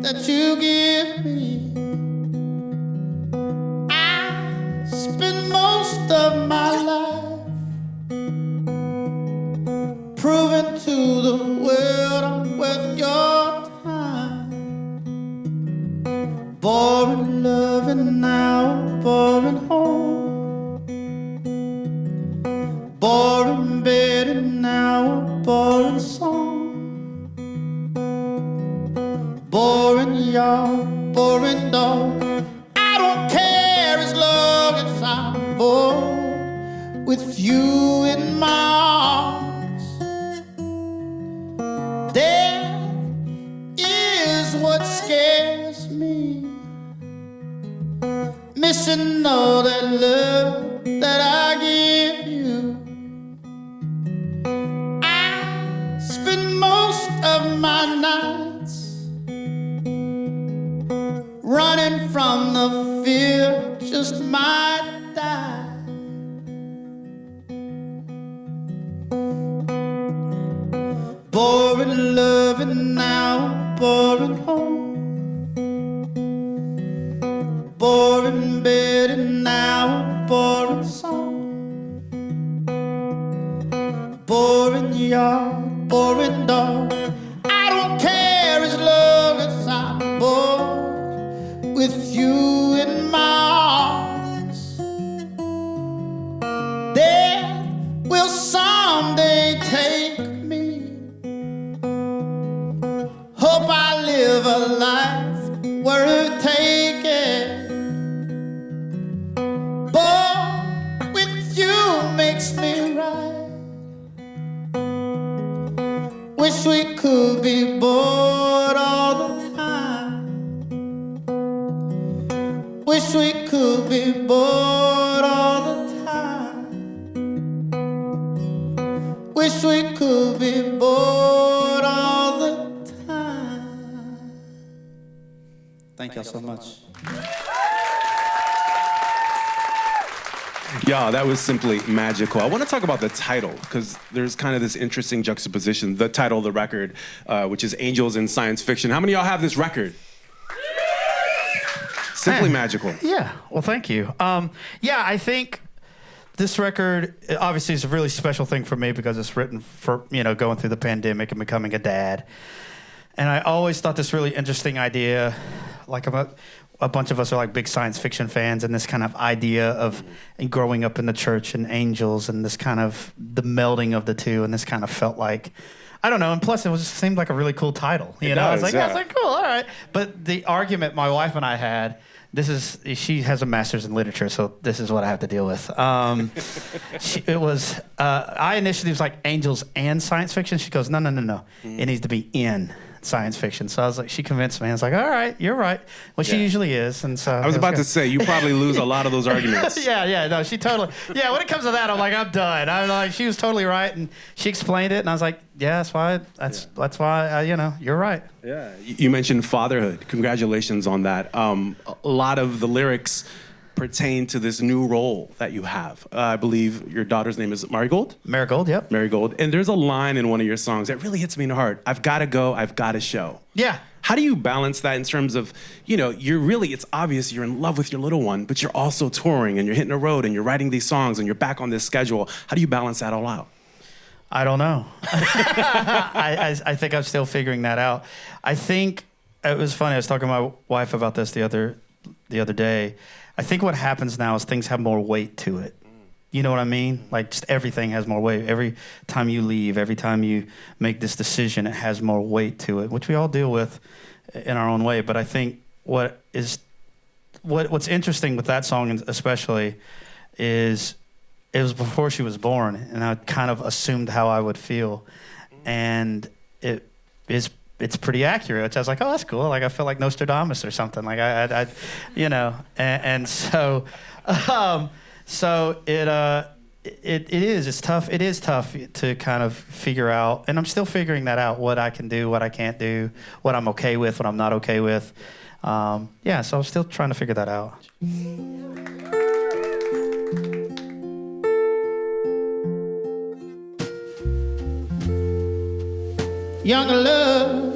that you give me. I spend most of my life proving to the world I'm worth your time. Boring loving now, boring home. Boring bed and now a boring song. Boring yard, boring dog. I don't care as long as I'm bored with you in my arms. Death is what scares me. Missing all that love that I give you. I spend most of my nights running from the fear just might die. Boring loving now, boring home. Boring bed and now a boring song. Boring yard, boring dog. I don't care as long as I'm bored with you in my arms. Death will someday take me. Hope I live a life worth taking. Bored with you makes me right. Wish we could be bored all the time. Wish we could be bored all the time. Wish we could be bored all the time. Thank y'all so much. Yeah, that was simply magical. I want to talk about the title, because there's kind of this interesting juxtaposition. The title of the record, which is Angels in Science Fiction. How many of y'all have this record? Simply magical. Yeah, well, thank you. Yeah, I think this record obviously is a really special thing for me because it's written for, going through the pandemic and becoming a dad. And I always thought this really interesting idea, like about a bunch of us are like big science fiction fans, and this kind of idea of growing up in the church and angels and this kind of the melding of the two, and this kind of felt like, I don't know, and plus it seemed like a really cool title. I was like, cool, all right. But the argument my wife and I had, she has a master's in literature, so this is what I have to deal with. I initially was like angels and science fiction. She goes, no. It needs to be in science fiction. So I was like, she convinced me. I was like, all right, you're right. Well, she usually is. And so I was about to say, you probably lose a lot of those arguments. No, she totally. Yeah, when it comes to that, I'm like, I'm done. I'm like, she was totally right, and she explained it, and I was like, yeah, that's why. That's why. You're right. Yeah. You mentioned fatherhood. Congratulations on that. A lot of the lyrics pertain to this new role that you have. I believe your daughter's name is Marigold? Marigold, yep. Marigold. And there's a line in one of your songs that really hits me in the heart. I've got to go, I've got to show. Yeah. How do you balance that in terms of, it's obvious you're in love with your little one, but you're also touring and you're hitting the road and you're writing these songs and you're back on this schedule. How do you balance that all out? I don't know. I think I'm still figuring that out. I think it was funny. I was talking to my wife about this the other day. I think what happens now is things have more weight to it. You know what I mean? Like, just everything has more weight. Every time you leave, every time you make this decision, it has more weight to it, which we all deal with in our own way. But I think what's interesting with that song especially is it was before she was born, and I kind of assumed how I would feel. And it's pretty accurate, which I was like, oh, that's cool. Like, I feel like Nostradamus or something. Like, so it's tough. It is tough to kind of figure out, and I'm still figuring that out, what I can do, what I can't do, what I'm okay with, what I'm not okay with. So I'm still trying to figure that out. Young love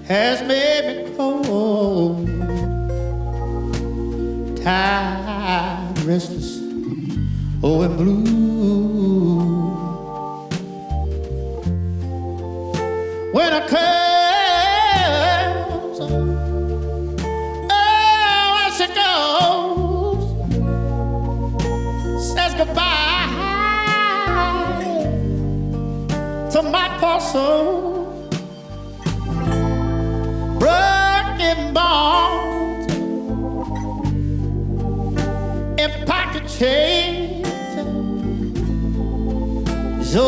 has made me cold, tired, restless, oh, and blue. When I comes, oh, as she goes, says goodbye to my poor soul. Broken bones and pocket change. So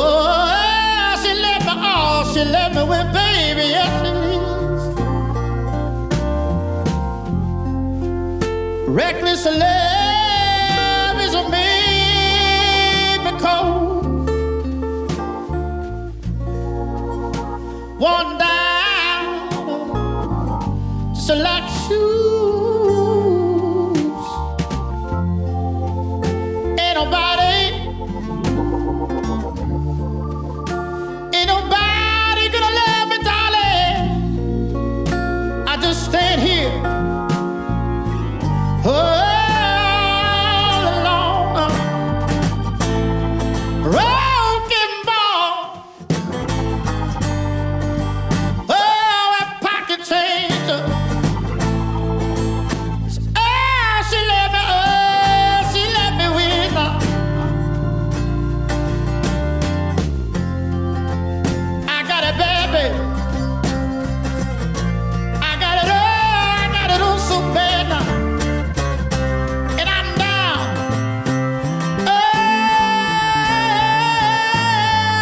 she let me all, she let me with, baby, yes she is. Reckless love is a made me cold. One down, just like shoes. Ain't nobody gonna love me, darling. I just stand here all alone, broken bone. Oh, a pocket change. Oh, she let me win. I got it, baby. I got it all so bad now. And I'm down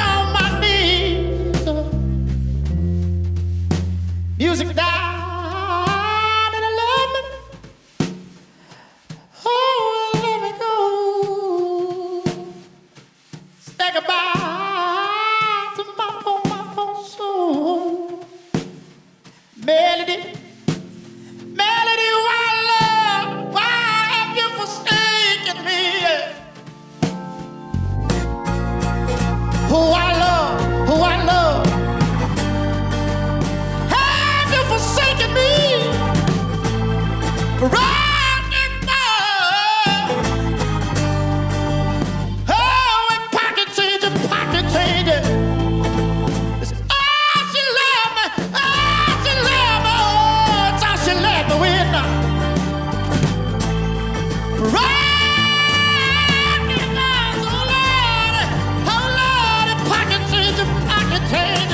on my knees. Music down and I love me. Oh, let me go. Say goodbye to my poor soul. Melody, melody, why love? Why have you forsaken me? Who I love, who I love. Have you forsaken me? Rockin' love. Oh, and pocket change, pocket change. Oh, she love me. Oh, she love me. Oh, it's how she let me win. Rockin' love. Oh, Lord, and pocket change, pocket change.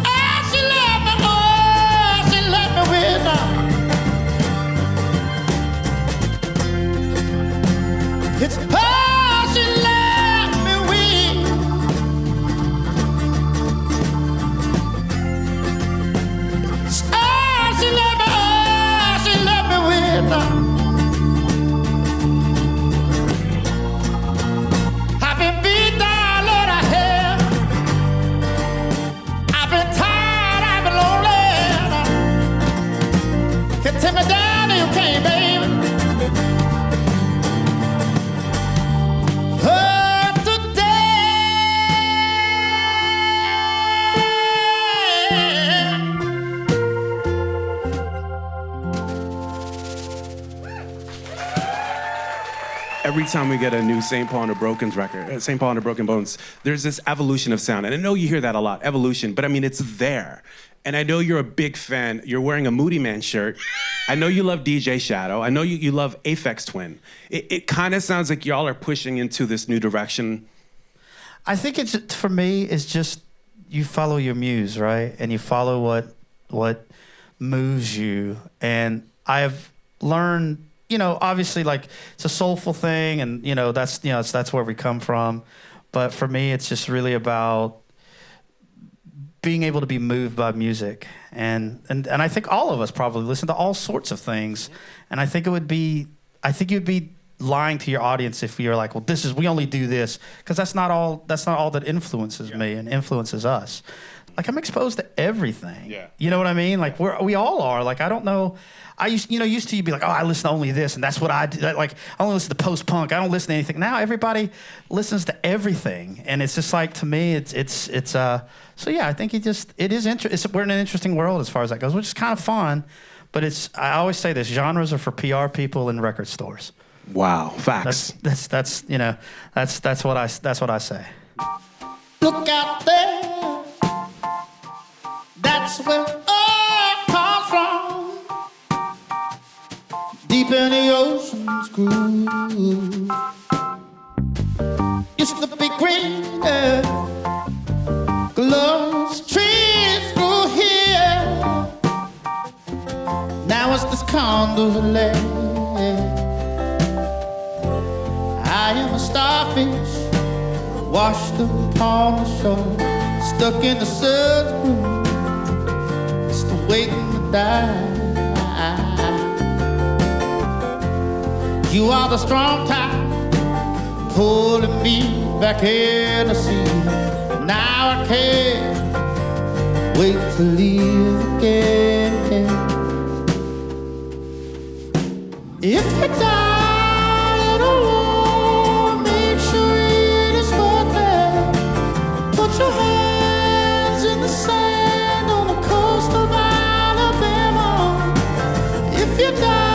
Oh, she let me. Oh, she let me win. It's oh, she let me win. Oh, she let me win. I've been beat down, Lord, I have. I've been tired, I've been lonely. Can take me down and you can't, baby. Oh, Every time we get a new St. Paul and the Broken's record, St. Paul and the Broken Bones, there's this evolution of sound. And I know you hear that a lot, evolution, but I mean, it's there. And I know you're a big fan. You're wearing a Moody Man shirt. I know you love DJ Shadow. I know you love Aphex Twin. It kind of sounds like y'all are pushing into this new direction. I think it's, for me, it's just you follow your muse, right? And you follow what moves you. And I've learned, you know, obviously, like, it's a soulful thing, and you know that's where we come from. But for me, it's just really about being able to be moved by music, and I think all of us probably listen to all sorts of things, and I think you'd be lying to your audience if you're like, well, we only do this, because that's not all that influences me and influences us. like I'm exposed to everything. Yeah. You know what I mean? Like we all are. Like I don't know. I used to be like, oh, I listen to only this, and that's what I do. Like I only listen to post punk. I don't listen to anything. Now everybody listens to everything, and it's just like to me, it's. So yeah, I think it is interesting. We're in an interesting world as far as that goes, which is kind of fun. But I always say this: genres are for PR people in record stores. Wow, facts. That's what I say. Look out there, that's where all comes from. Deep in the ocean's groove used to be greener, glorious trees grew here. Now it's this kind of land. I am a starfish washed upon the shore, stuck in the sun's blue, just waiting to die. You are the strong tide pulling me back in the sea. Now I can't wait to leave again. If you die in a war, make sure it is worth it. Put your hands in the sand on the coast of Alabama. If you die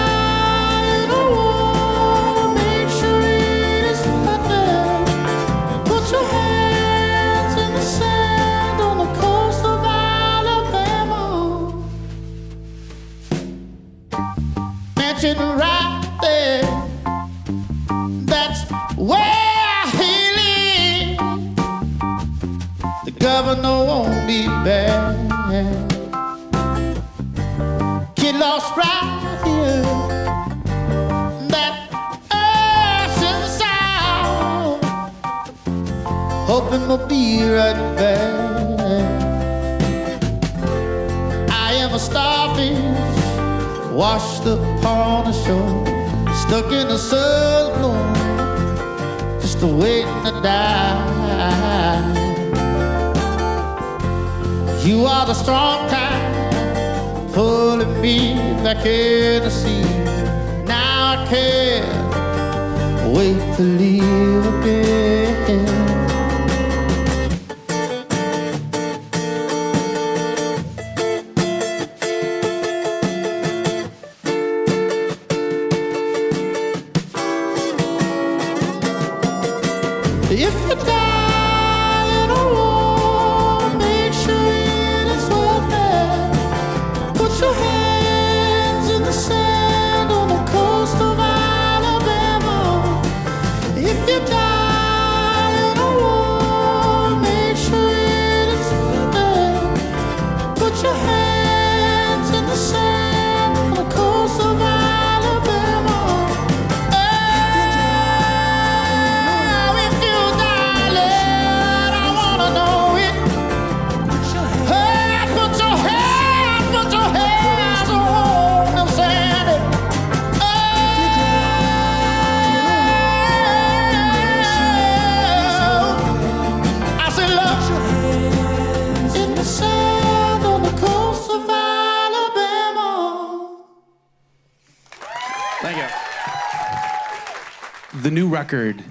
right there, that's where he lives. The governor won't be bad. Get lost right here, that ocean sound, hoping we'll be right back. I am a starfish washed upon the shore, stuck in the sun's bloom, just waiting to die. You are the strong tide pulling me back in the sea. Now I can't wait to leave again. If you die in a war, make sure it is worth it. Put your hands in the sand on the coast of Alabama. If you die in a war, make sure it is worth it. Put your hands in the sand on the coast of Alabama. The new record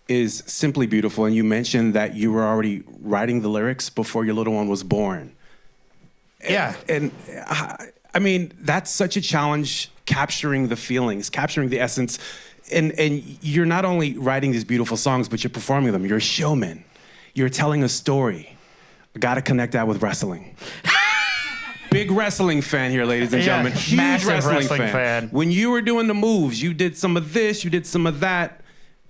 is simply beautiful, and you mentioned that you were already writing the lyrics before your little one was born. Yeah. And I mean, that's such a challenge, capturing the feelings, capturing the essence. And you're not only writing these beautiful songs, but you're performing them. You're a showman. You're telling a story. I gotta connect that with wrestling. Big wrestling fan here, ladies and gentlemen. Huge massive wrestling fan. When you were doing the moves, you did some of this, you did some of that.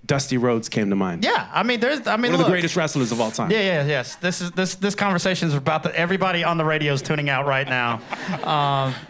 Dusty Rhodes came to mind. Yeah, I mean, one of the greatest wrestlers of all time. Yes. This conversation is about everybody on the radio is tuning out right now.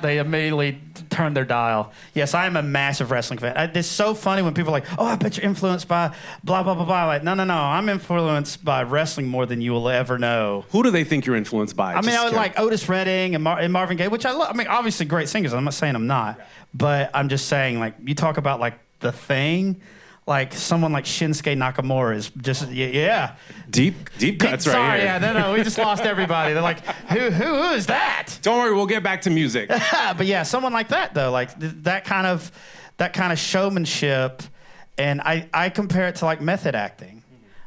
They immediately turned their dial. Yes, I am a massive wrestling fan. It's so funny when people are like, "Oh, I bet you're influenced by blah blah blah blah." Like, no. I'm influenced by wrestling more than you will ever know. Who do they think you're influenced by? I mean, I would like Otis Redding and Marvin Gaye, which I love. I mean, obviously great singers. I'm not saying I'm not, but I'm just saying, like, you talk about like The Thing. like someone like Shinsuke Nakamura is just yeah. Deep cuts Sorry, right here. yeah, no, we just lost everybody. They're like, who is that? Don't worry, we'll get back to music. But yeah, someone like that though, like that kind of showmanship, and I compare it to like method acting,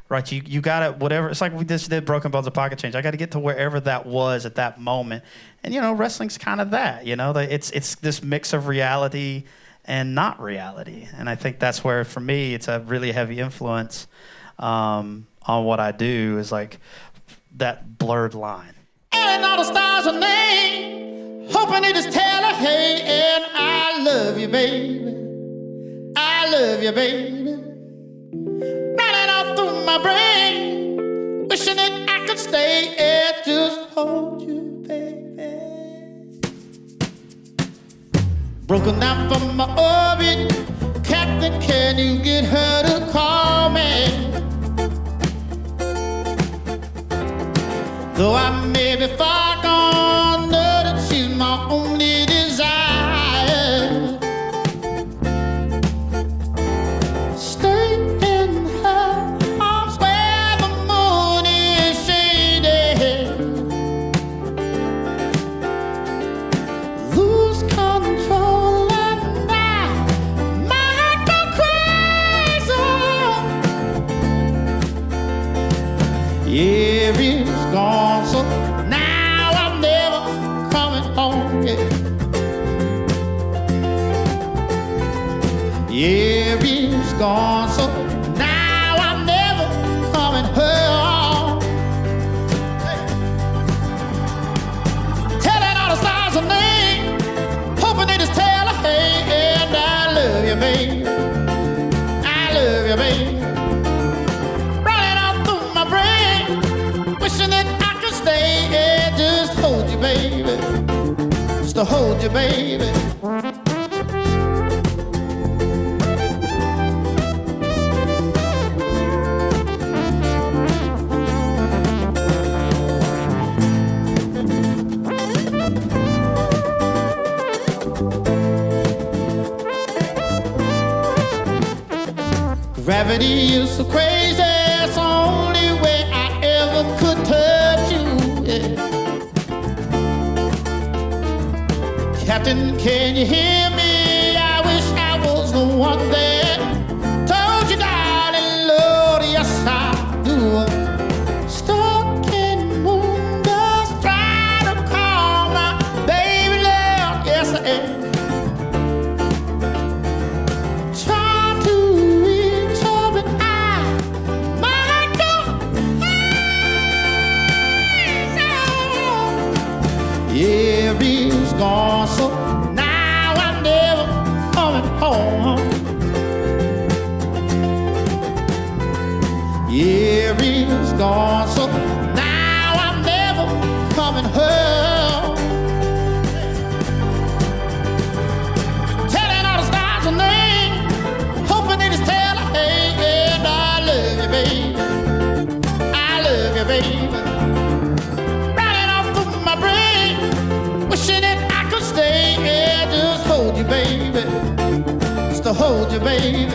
right? You gotta whatever. It's like we just did Broken Bones of Pocket Change. I got to get to wherever that was at that moment, and wrestling's kind of that. It's this mix of reality and not reality, and I think that's where for me it's a really heavy influence on what I do is like that blurred line. And all the stars are named, hoping they just tell her, hey, and I love you, baby. I love you, baby. Running all through my brain, wishing that I could stay and just hold you, baby. Broken down from my orbit, Captain, can you get her to call me? Though I may be far gone, know that she's my only desire. Stay in her arms where the moon is shaded. Lose control and I might go crazy. Yeah, it's gone, so now I'm never coming home. Yeah, it's gone, so now I'm never coming home. Telling all the stars her name, hoping they just tell her, hey, and I love you, baby. I love you, baby. Running all through my brain, wishing that I could stay and just hold you, baby. Just to hold you, baby. Gravity is so crazy, it's the only way I ever could touch you. Yeah. Captain, can you hear me? I wish I was the one that told you, darling, Lord, yes I do. Stuck in moon dust, trying to call my baby love, yes I am. Yeah, it's gone, so now I'm never coming home. Yeah, it's gone, so now I'm never coming home. Telling all the stars her name, hoping they just tell her, hey, and I love you, baby. I love you, baby. Running off through my brain, wishing that I could stay and just hold you, baby. Just to hold you, baby.